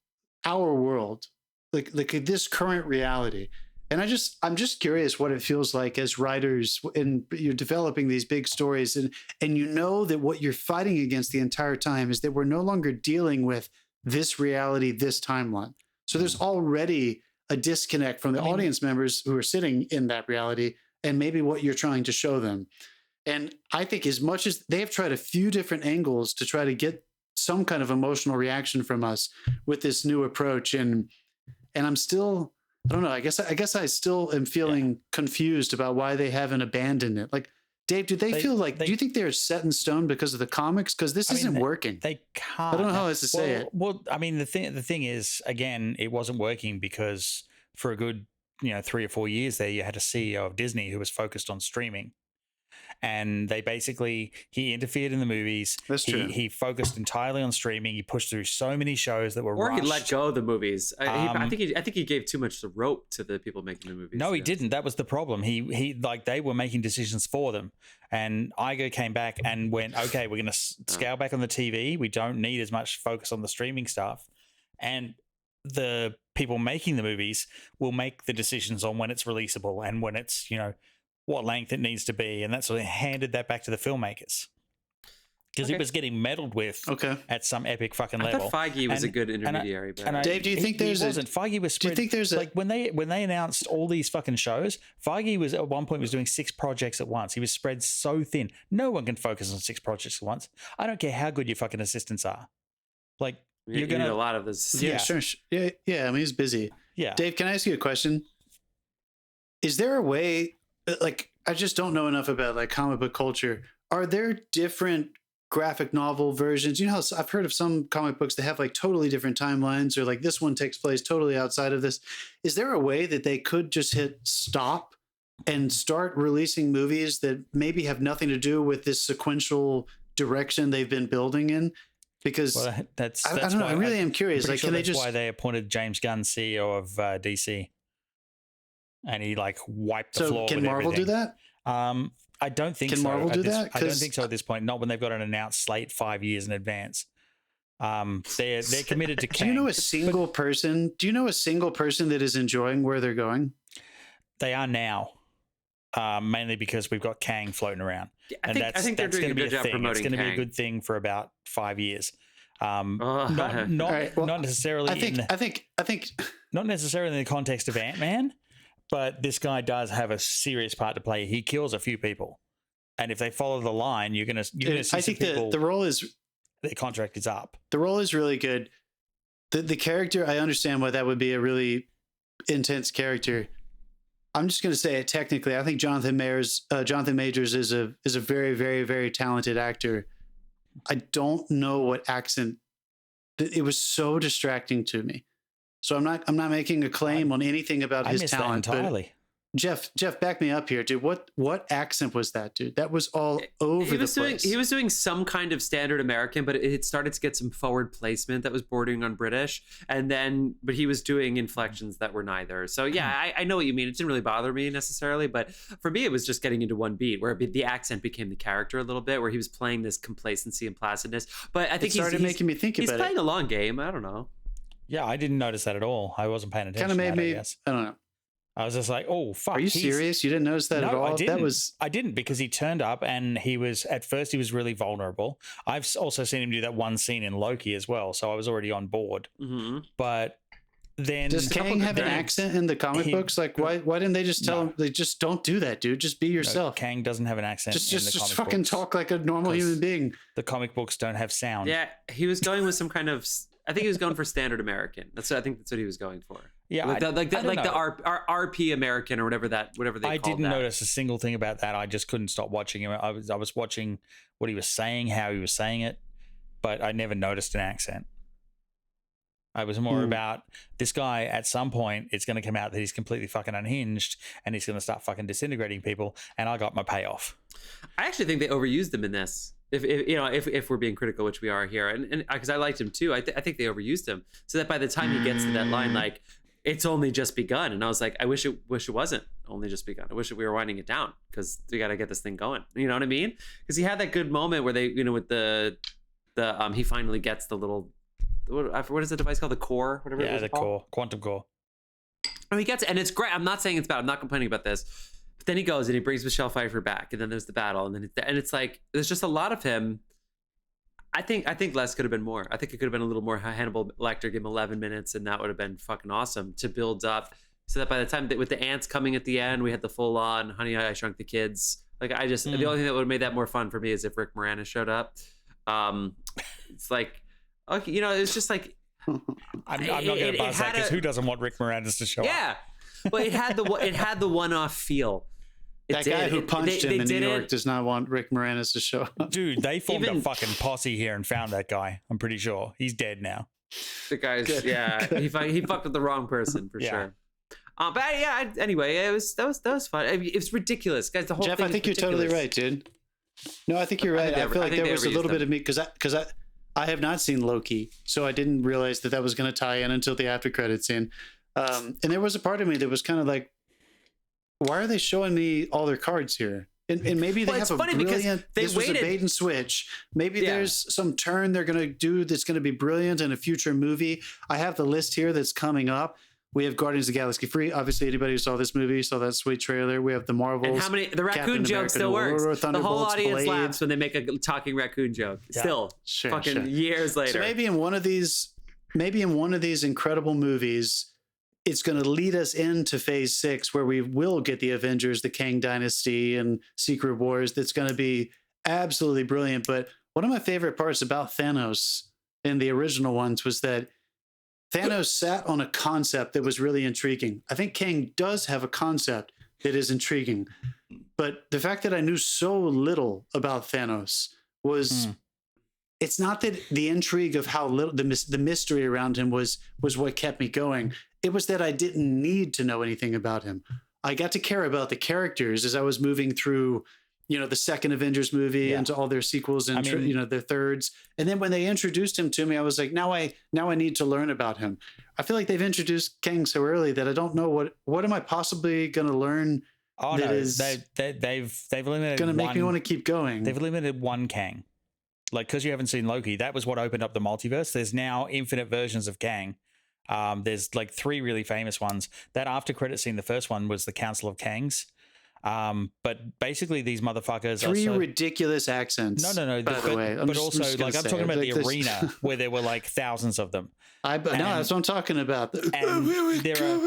our world, like this current reality. And I'm just curious what it feels like as writers, and you're developing these big stories, and you know that what you're fighting against the entire time is that we're no longer dealing with this reality, this timeline. So there's already a disconnect from the audience members who are sitting in that reality and maybe what you're trying to show them. And I think as much as they have tried a few different angles to try to get some kind of emotional reaction from us with this new approach, and I'm still, I don't know. I guess I still am feeling confused about why they haven't abandoned it. Like, Dave, do they feel like? Do you think they're set in stone because of the comics? Because this isn't working. They can't. I don't know how else to say it. Well, I mean, the thing is, again, it wasn't working because for a good 3 or 4 years there, you had a CEO of Disney who was focused on streaming. And they basically, he interfered in the movies. That's true. He focused entirely on streaming. He pushed through so many shows that were rushed. He let go of the movies. I think he gave too much the rope to the people making the movies. No, he didn't. That was the problem. He like they were making decisions for them. And Iger came back and went, okay, we're going to scale back on the TV. We don't need as much focus on the streaming stuff. And the people making the movies will make the decisions on when it's releasable and when it's, what length it needs to be, and that sort of handed that back to the filmmakers because it was getting meddled with at some epic fucking level. I thought Feige was a good intermediary. Dave, do you think he wasn't? Feige was spread. Do you think there's like when they announced all these fucking shows? Feige was at one point was doing 6 projects at once. He was spread so thin. No one can focus on 6 projects at once. I don't care how good your fucking assistants are. Like you're gonna need a lot of this. Yeah, sure. Yeah. I mean, he's busy. Yeah. Dave, can I ask you a question? Is there a way? Like, I just don't know enough about like comic book culture. Are there different graphic novel versions? You know how I've heard of some comic books that have like totally different timelines, or like this one takes place totally outside of this. Is there a way that they could just hit stop and start releasing movies that maybe have nothing to do with this sequential direction they've been building in? Because that's I don't know. I really am curious. Like, can they just? Why they appointed James Gunn CEO of DC? And he like wiped the floor. Can Marvel do that? I don't think so. Can Marvel do that? I don't think so at this point. Not when they've got an announced slate 5 years in advance. They're committed to Kang. Do you know a single person? Do you know a single person that is enjoying where they're going? They are now, mainly because we've got Kang floating around. I think they're doing a good job promoting Kang. It's going to be a good thing for about 5 years. Not necessarily. I think not necessarily in the context of Ant-Man. But this guy does have a serious part to play. He kills a few people, and if they follow the line, you're gonna see. I think the role is their contract is up. The role is really good. The character, I understand why that would be a really intense character. I'm just gonna say it technically. I think Jonathan Majors is a very, very, very talented actor. I don't know what accent. It was so distracting to me. So I'm not making a claim on anything about his talent. That entirely. Jeff, back me up here, dude. What accent was that, dude? That was all over the place. He was doing some kind of standard American, but it started to get some forward placement that was bordering on British, but he was doing inflections that were neither. So yeah, I know what you mean. It didn't really bother me necessarily, but for me, it was just getting into one beat where the accent became the character a little bit, where he was playing this complacency and placidness. But I think it started making me think about it. He's playing a long game. I don't know. Yeah, I didn't notice that at all. I wasn't paying attention. Kind of made me. I guess. I don't know. I was just like, "Oh fuck!" Are you serious? You didn't notice that at all? I didn't because he turned up and he was really vulnerable. I've also seen him do that one scene in Loki as well, so I was already on board. Mm-hmm. But then does Kang have an accent in the comic books? Like, why didn't they just tell him? They just don't do that, dude. Just be yourself. No, Kang doesn't have an accent. Just fucking talk like a normal human being. The comic books don't have sound. Yeah, he was going with some kind of. I think he was going for standard American. I think that's what he was going for. Yeah, like the RP American or whatever they called that. I didn't notice a single thing about that. I just couldn't stop watching him. I was watching what he was saying, how he was saying it. but I never noticed an accent. I was more about this guy at some point, it's going to come out that he's completely fucking unhinged and he's going to start fucking disintegrating people, and I got my payoff. I actually think they overused him in this. If we're being critical, which we are here, and because I liked him too, I think they overused him so that by the time he gets to that line, like, it's only just begun, and I was like, I wish it wasn't only just begun. I wish we were winding it down because we got to get this thing going. You know what I mean? Because he had that good moment where they, with the he finally gets the little. What is the device called? The core, whatever. Yeah, it was the called? core, quantum core. And he gets it, and it's great. I'm not saying it's bad. I'm not complaining about this. But then he goes and he brings Michelle Pfeiffer back, and then there's the battle, and it's like there's just a lot of him. I think less could have been more. I think it could have been a little more. Hannibal Lecter, give him 11 minutes, and that would have been fucking awesome to build up, so that by the time with the ants coming at the end, we had the full on Honey I Shrunk the Kids. Like the only thing that would have made that more fun for me is if Rick Moranis showed up. It's like. Okay, it's just like I'm not going to buzz that because who doesn't want Rick Moranis to show up? Yeah, but it had the one-off feel. That guy who punched him in New York does not want Rick Moranis to show up. Dude, they formed a fucking posse here and found that guy. I'm pretty sure he's dead now. The guy's he fucked with the wrong person for sure. But anyway, that was fun. It's ridiculous, guys. The whole Jeff, thing I think you're totally right, dude. No, I think you're right. I feel like there was a little bit of me because I have not seen Loki, so I didn't realize that was going to tie in until the after credits scene. And there was a part of me that was kind of like, why are they showing me all their cards here? And maybe they have a brilliant, this was a bait and switch. Maybe there's some turn they're going to do that's going to be brilliant in a future movie. I have the list here that's coming up. We have Guardians of the Galaxy 3. Obviously, anybody who saw this movie saw that sweet trailer. We have the Marvels. And the raccoon joke still works. The whole audience laughs when they make a talking raccoon joke. Yeah. Still, years later. So maybe in one of these incredible movies, it's going to lead us into Phase 6, where we will get the Avengers, the Kang Dynasty, and Secret Wars. That's going to be absolutely brilliant. But one of my favorite parts about Thanos in the original ones was that Thanos sat on a concept that was really intriguing. I think Kang does have a concept that is intriguing, but the fact that I knew so little about Thanos was, it's not that the intrigue of how little, the mystery around him was what kept me going. It was that I didn't need to know anything about him. I got to care about the characters as I was moving through, the second Avengers movie into all their sequels and their thirds. And then when they introduced him to me, I was like, now I need to learn about him. I feel like they've introduced Kang so early that I don't know what am I possibly going to learn. Oh no, they've eliminated going to make me want to keep going. They've eliminated one Kang, like, because you haven't seen Loki. That was what opened up the multiverse. There's now infinite versions of Kang. There's like 3 really famous ones. That after credit scene, the first one was the Council of Kangs. But basically these motherfuckers 3 ridiculous accents. No. By the way, but also like I'm talking about the arena where there were like thousands of them. That's what I'm talking about. And there are.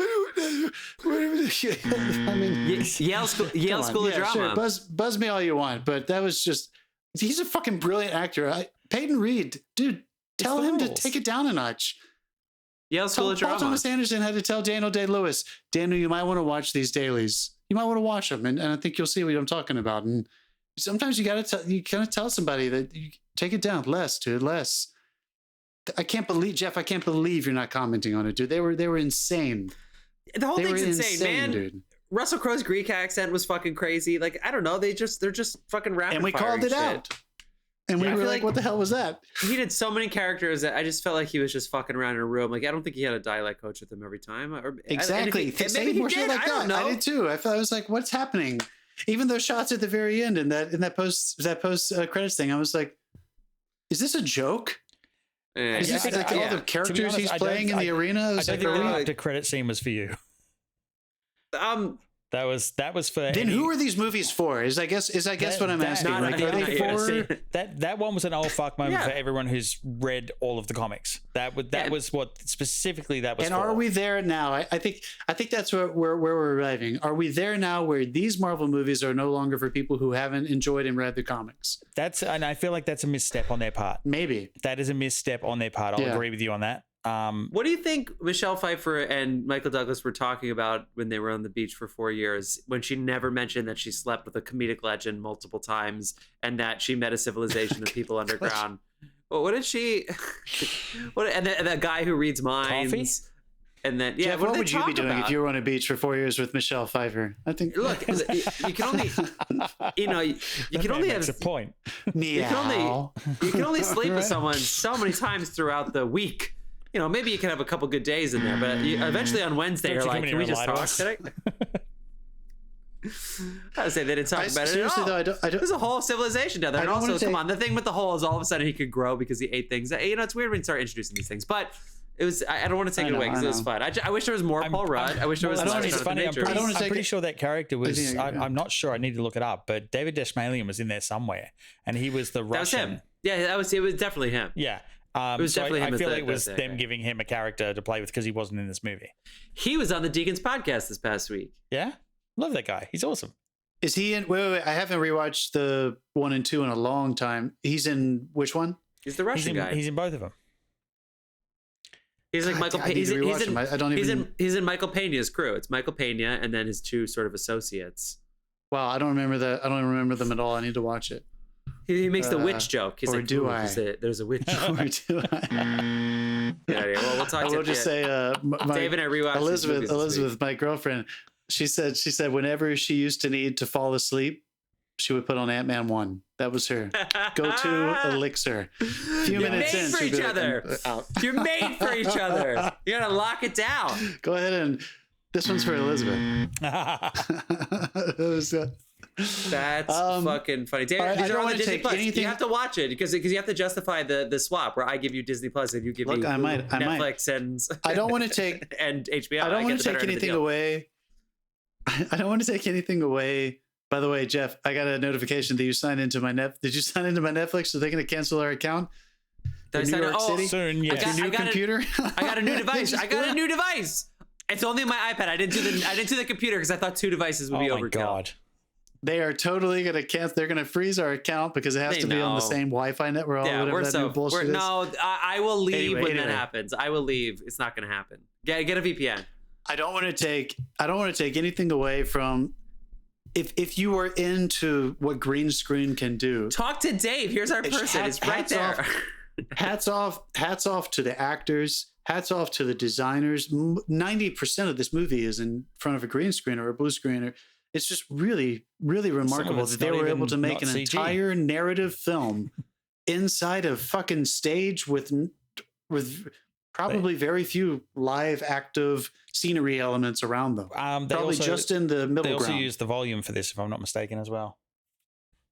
I mean, Yale School of Drama. Sure, buzz me all you want, but that was just—he's a fucking brilliant actor. Peyton Reed, dude, tell him to take it down a notch. Yale School of Drama. Paul Thomas Anderson had to tell Daniel Day-Lewis, Daniel, you might want to watch these dailies. You might want to watch them, and I think you'll see what I'm talking about. And sometimes you got to tell somebody that you take it down less, dude, less. I can't believe you're not commenting on it, dude. They were insane. The whole thing's insane, man. Dude. Russell Crowe's Greek accent was fucking crazy. Like, I don't know, they're just fucking rapid. And we called it out. And we were like, what the hell was that? He did so many characters that I just felt like he was just fucking around in a room. Like, I don't think he had a dialect coach with him every time. Exactly. Maybe more shit like that. I did too. I was like, what's happening? Even those shots at the very end and that post credits thing, I was like, is this a joke? Is this like all the characters he's playing in the arena? I don't think the credit scene was for you. That was for. Then who are these movies for? Is I guess what I'm asking. Like, are they for that one was an old fuck moment for everyone who's read all of the comics. That was what specifically that was. And for. Are we there now? I think that's where we're arriving. Are we there now where these Marvel movies are no longer for people who haven't enjoyed and read the comics? And I feel like that's a misstep on their part. Maybe that is a misstep on their part. I'll agree with you on that. What do you think Michelle Pfeiffer and Michael Douglas were talking about when they were on the beach for 4 years, when she never mentioned that she slept with a comedic legend multiple times and that she met a civilization of people underground? What did she? And the guy who reads minds. Coffee? And then Jeff, what would you be doing if you were on a beach for 4 years with Michelle Pfeiffer? I think. Look, you can only, you can only have a point. You can only sleep with someone so many times throughout the week. Maybe you can have a couple good days in there, but eventually on Wednesday you're like, can we just talk today? I would say they didn't talk about it at all. Though, There's a whole civilization down there. And also, come on, the thing with the hole is all of a sudden he could grow because he ate things. It's weird when you start introducing these things, but it was. I don't want to take it away because it was fun. I wish there was more Paul Rudd. I wish there was more Jonathan Majors. I'm pretty sure that character was. I'm not sure. I need to look it up, but David Dastmalchian was in there somewhere, and he was the Russian. That was him. Yeah, it was definitely him. Yeah. It was definitely him. I feel like it was them giving him a character to play with because he wasn't in this movie. He was on the Deacons podcast this past week. Yeah, love that guy. He's awesome. Is he in? Wait. I haven't rewatched the 1 and 2 in a long time. He's in which one? He's the Russian guy. He's in both of them. He's like Michael. He's in Michael Pena's crew. It's Michael Pena and then his two sort of associates. Wow, I don't remember that. I don't remember them at all. I need to watch it. He makes the witch joke. He's like, do I? There's a witch joke. Or do I? Well, we'll talk. I will just say, Dave and I rewatched Elizabeth, my girlfriend. She said whenever she used to need to fall asleep, she would put on Ant-Man 1. That was her go-to elixir. You're made for each other. You're made for each other. You gotta lock it down. Go ahead and this one's for Elizabeth. That's fucking funny. David, I don't want to take anything. You have to watch it because you have to justify the swap where I give you Disney Plus and you give me Netflix and I don't want to take and HBO. I don't want to take anything away. I don't want to take anything away. By the way, Jeff, I got a notification that you signed into my Did you sign into my Netflix? So they're going to cancel our account? New York City? Soon, yeah. I got a new device. I got a new device. It's only my iPad. I didn't do the computer because I thought 2 devices would be overkill. Oh my God. They are totally going to cancel. They're going to freeze our account because it has to be on the same Wi-Fi network. I will leave when that happens. I will leave. It's not going to happen. Get a VPN. I don't want to take anything away from if you were into what green screen can do. Talk to Dave. Here's our person. It's right there. Hats off to the actors. Hats off to the designers. 90% of this movie is in front of a green screen or a blue screen. It's just really, really remarkable that they were able to make an entire narrative film inside of fucking stage with probably very few live active scenery elements around them. Probably just in the middle ground. They also used the volume for this, if I'm not mistaken, as well.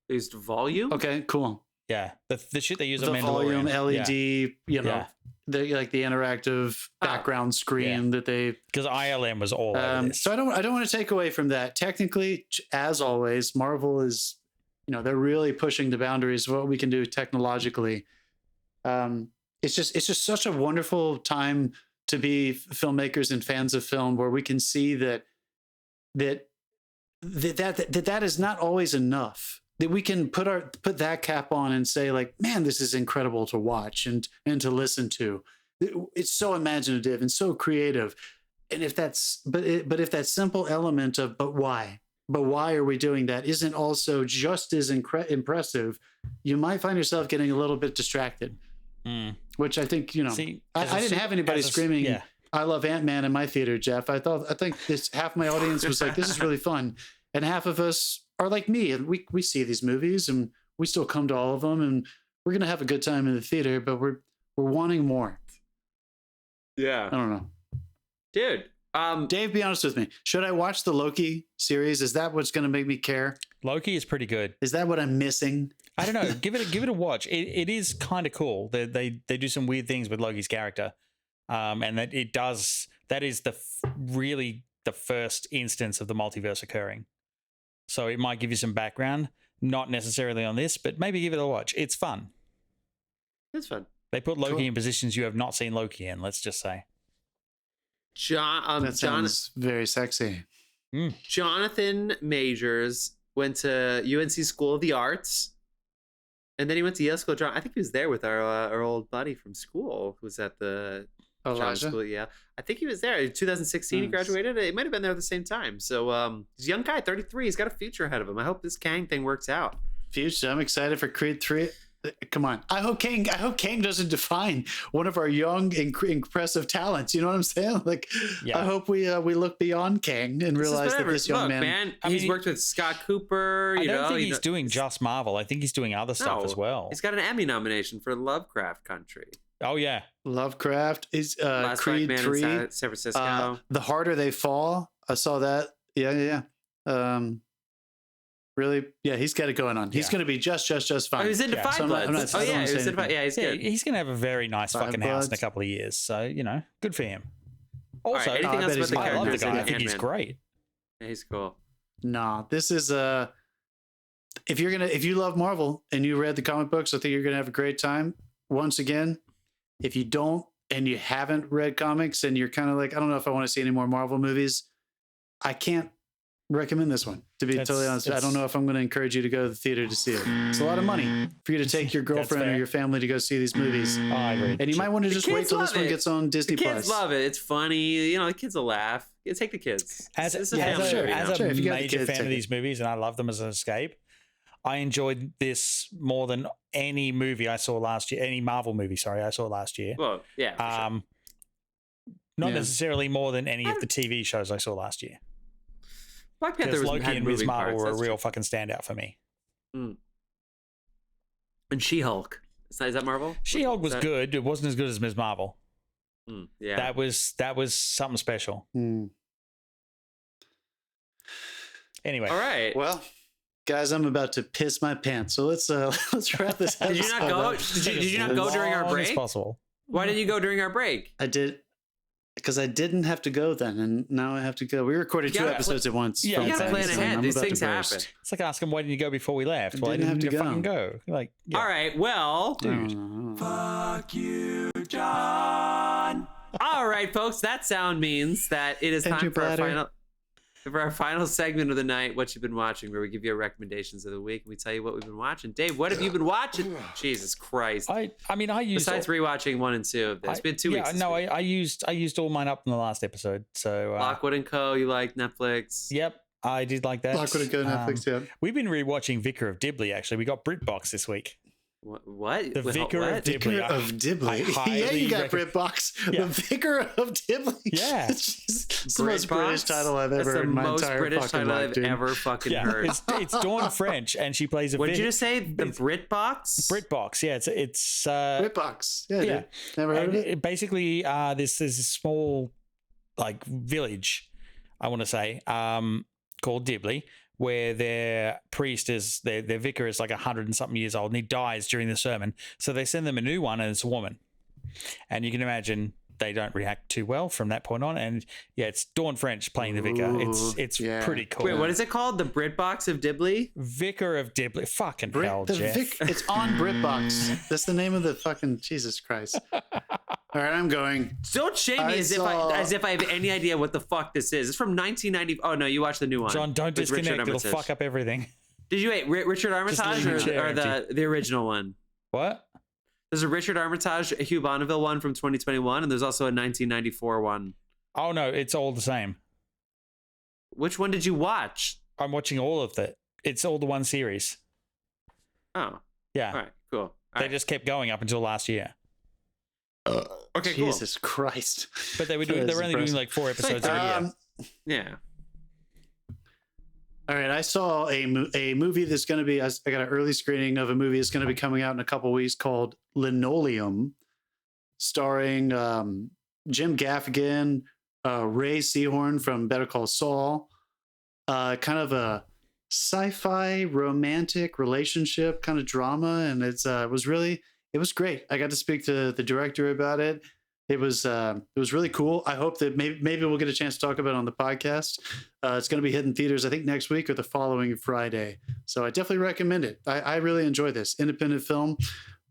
They used volume? Okay, cool. Yeah, the shit they use on the volume, LED, yeah. The interactive background screen that they, because ILM was all over this. So I don't want to take away from that. Technically, as always, Marvel is, they're really pushing the boundaries of what we can do technologically. It's just such a wonderful time to be filmmakers and fans of film, where we can see that is not always enough. That we can put that cap on and say, like, man, this is incredible to watch and to listen to. It's so imaginative and so creative. And if that simple element of but why are we doing that isn't also just as impressive, you might find yourself getting a little bit distracted. Which I think, I didn't have anybody screaming, yeah, I love Ant-Man in my theater, Jeff. I think half my audience was like, this is really fun. And half of us are like me, and we see these movies and we still come to all of them, and we're going to have a good time in the theater, but we're wanting more. Yeah. I don't know. Dude. Dave, be honest with me. Should I watch the Loki series? Is that what's going to make me care? Loki is pretty good. Is that what I'm missing? I don't know. Give it a watch. It is kind of cool. They do some weird things with Loki's character, and that is really the first instance of the multiverse occurring. So it might give you some background, not necessarily on this, but maybe give it a watch. It's fun. It's fun. They put Loki in positions you have not seen Loki in. Let's just say. That sounds very sexy. Jonathan Majors went to UNC School of the Arts, and then he went to Yale School of Drama. I think he was there with our old buddy from school who was at the school. Yeah, I think he was there in 2016. Nice. He graduated. It might have been there at the same time. So he's a young guy, 33. He's got a future ahead of him. I hope this Kang thing works out. Future. I'm excited for Creed 3. Come on. I hope Kang doesn't define one of our young, impressive talents. You know what I'm saying? Like, I hope we look beyond Kang and realize that this young man. He's worked with Scott Cooper. I don't think he's doing just Marvel. I think he's doing other stuff as well. He's got an Emmy nomination for Lovecraft Country. Oh yeah, Lovecraft is Last Creed Black Man 3, in San Francisco. The Harder They Fall. I saw that. Yeah. Really, he's got it going on. He's going to be just fine. Oh, he's into Five Bloods. He's good. He's going to have a very nice fucking house in a couple of years. So good for him. Also, anything else about the I love the characters? guy. I think he's great. Yeah, he's cool. Nah, this is if you love Marvel and you read the comic books, I think you're gonna have a great time. Once again, if you don't and you haven't read comics and you're kind of like, I don't know if I want to see any more Marvel movies, I can't recommend this one, to be totally honest. I don't know if I'm going to encourage you to go to the theater to see it. It's a lot of money for you to take your girlfriend or your family to go see these movies. Oh, I agree. And you might want to just wait till this one gets on Disney Plus. Kids love it. It's funny. The kids will laugh. Take the kids. As a major fan of these movies, and I love them as an escape, I enjoyed this more than any movie I saw last year. Any Marvel movie, I saw last year. Well, yeah. For sure. Not necessarily more than any of the TV shows I saw last year. Black Panther was Loki and Ms. Marvel were a real true. fucking standout for me. And She-Hulk. Is that Marvel? She-Hulk was good. It wasn't as good as Ms. Marvel. Yeah. That was something special. Anyway. All right. Well, guys, I'm about to piss my pants. So let's wrap this up. Did you not go? Did you not go during our break? As possible. Why didn't you go during our break? I did. Because I didn't have to go then, and now I have to go. We recorded 2 episodes at once. Yeah, you gotta plan ahead. These things happen. It's like asking, why didn't you go before we left? I didn't have to fucking go. Like, all right, well, dude. Fuck you, John. All right, folks, that sound means that it is time for our final segment of the night, What You've Been Watching, where we give you our recommendations of the week and we tell you what we've been watching. Dave, what have you been watching? Jesus Christ. I used, besides rewatching 1 and 2 of this. It's been 2 weeks. No, I used all mine up in the last episode. So Lockwood & Co., you like Netflix? Yep, I did like that. Lockwood & Co. Netflix, yeah. We've been rewatching Vicar of Dibley, actually. We got BritBox this week. What? The Vicar of Dibley. Vicar of Dibley. Yeah, you got BritBox. Yeah. The Vicar of Dibley. Yeah. It's the most British title I've ever heard in my entire British fucking title life, I've ever fucking heard. It's Dawn French, and she plays a. What did you just say? The BritBox? BritBox. Yeah, it's BritBox. Yeah. Dude. Never heard of it. Basically, there's this small village, I want to say, called Dibley, where their priest is, their vicar is 100 and something years old, and he dies during the sermon. So they send them a new one, and it's a woman. And you can imagine they don't react too well from that point on. And yeah, it's Dawn French playing the vicar. It's pretty cool. Wait, what is it called? The BritBox of Dibley? Vicar of Dibley. Fucking hell, Jeff. It's on BritBox. That's the name of the fucking Jesus Christ. All right, I'm going. Don't shame me as if I have any idea what the fuck this is. It's from 1990. Oh no, you watched the new one. John, don't disconnect. It'll fuck up everything. Did you wait? Richard Armitage or the original one? What? There's a Richard Armitage, a Hugh Bonneville one from 2021, and there's also a 1994 one. Oh no, it's all the same. Which one did you watch? I'm watching all of it. It's all the one series. Oh. Yeah. All right. Cool. They just kept going up until last year. Okay, Jesus Christ! But they were only doing 4 episodes a year. Yeah. All right, I saw a movie that's going to be. I got an early screening of a movie that's going to be coming out in a couple weeks called Linoleum, starring Jim Gaffigan, Ray Seahorn from Better Call Saul. Kind of a sci-fi romantic relationship kind of drama, and it was great. I got to speak to the director about it. It was really cool. I hope that maybe we'll get a chance to talk about it on the podcast. It's going to be hitting theaters, I think, next week or the following Friday. So I definitely recommend it. I really enjoy this independent film,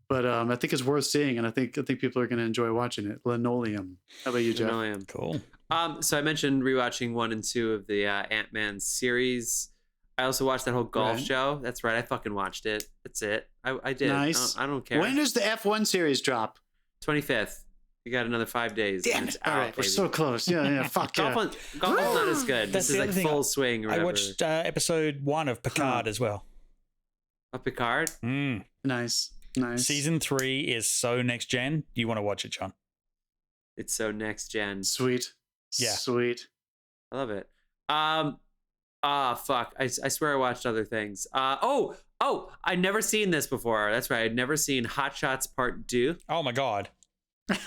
but I think it's worth seeing, and I think people are going to enjoy watching it. Linoleum. How about you, Jeff? Linoleum. Cool. So I mentioned rewatching 1 and 2 of the Ant-Man series. I also watched that whole golf show. That's right. I fucking watched it. That's it. I did. Nice. I don't care. When does the F1 series drop? 25th. You got another 5 days. Damn it. All right, we're so close. Yeah. Fuck golf yeah. Golf is not as good. This is full swing or whatever. I watched episode 1 of Picard as well. Of Picard? Nice. Nice. Season 3 is so next gen. You want to watch it, John? It's so next gen. Sweet. Yeah. Sweet. I love it. Fuck. I swear I watched other things. I'd never seen this before. That's right. I'd never seen Hot Shots Part 2. Oh my God.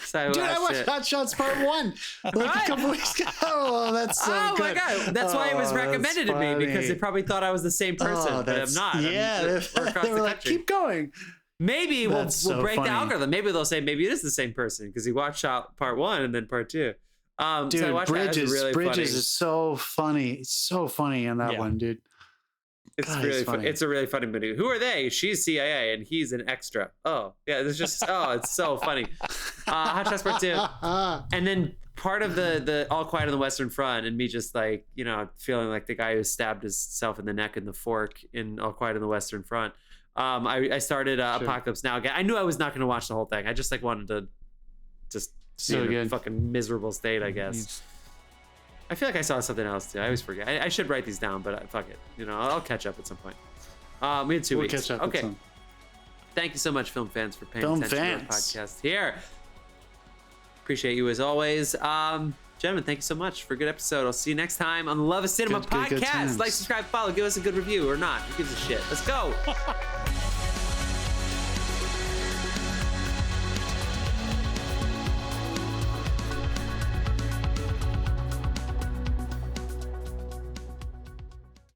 So Dude, I watched Hot Shots Part 1 like a couple weeks ago. Oh, that's so oh good. my God. That's why it was recommended to me, because they probably thought I was the same person, but I'm not. Yeah. We're across They were the like, country. keep going. Maybe we'll so break funny. the algorithm. Maybe they'll say maybe it is the same person because he watched out Part 1 and then Part 2. Dude, so I watched that. It was Bridges really funny. is so funny. It's so funny in that Yeah. one, dude. It's God, really it's funny. funny. It's a really funny movie. Who are they? She's CIA and he's an extra. Oh, yeah. It's just it's so funny. Hot Shots Part 2. And then part of the All Quiet on the Western Front, and me just like, feeling like the guy who stabbed himself in the neck in the fork in All Quiet on the Western Front. I started Apocalypse Now again. I knew I was not going to watch the whole thing. I just like wanted to just see So in a good. fucking miserable state, I guess. I feel like I saw something else too. I always forget. I should write these down, but fuck it. I'll catch up at some point. We had 2 We'll weeks. catch up at Okay. some. Thank you so much, film fans, for paying Film attention to our fans. podcast here. Appreciate you as always. Gentlemen, thank you so much for a good episode. I'll see you next time on the Love of Cinema Good podcast. times. Like, subscribe, follow, give us a good review or not. Who gives a shit? Let's go.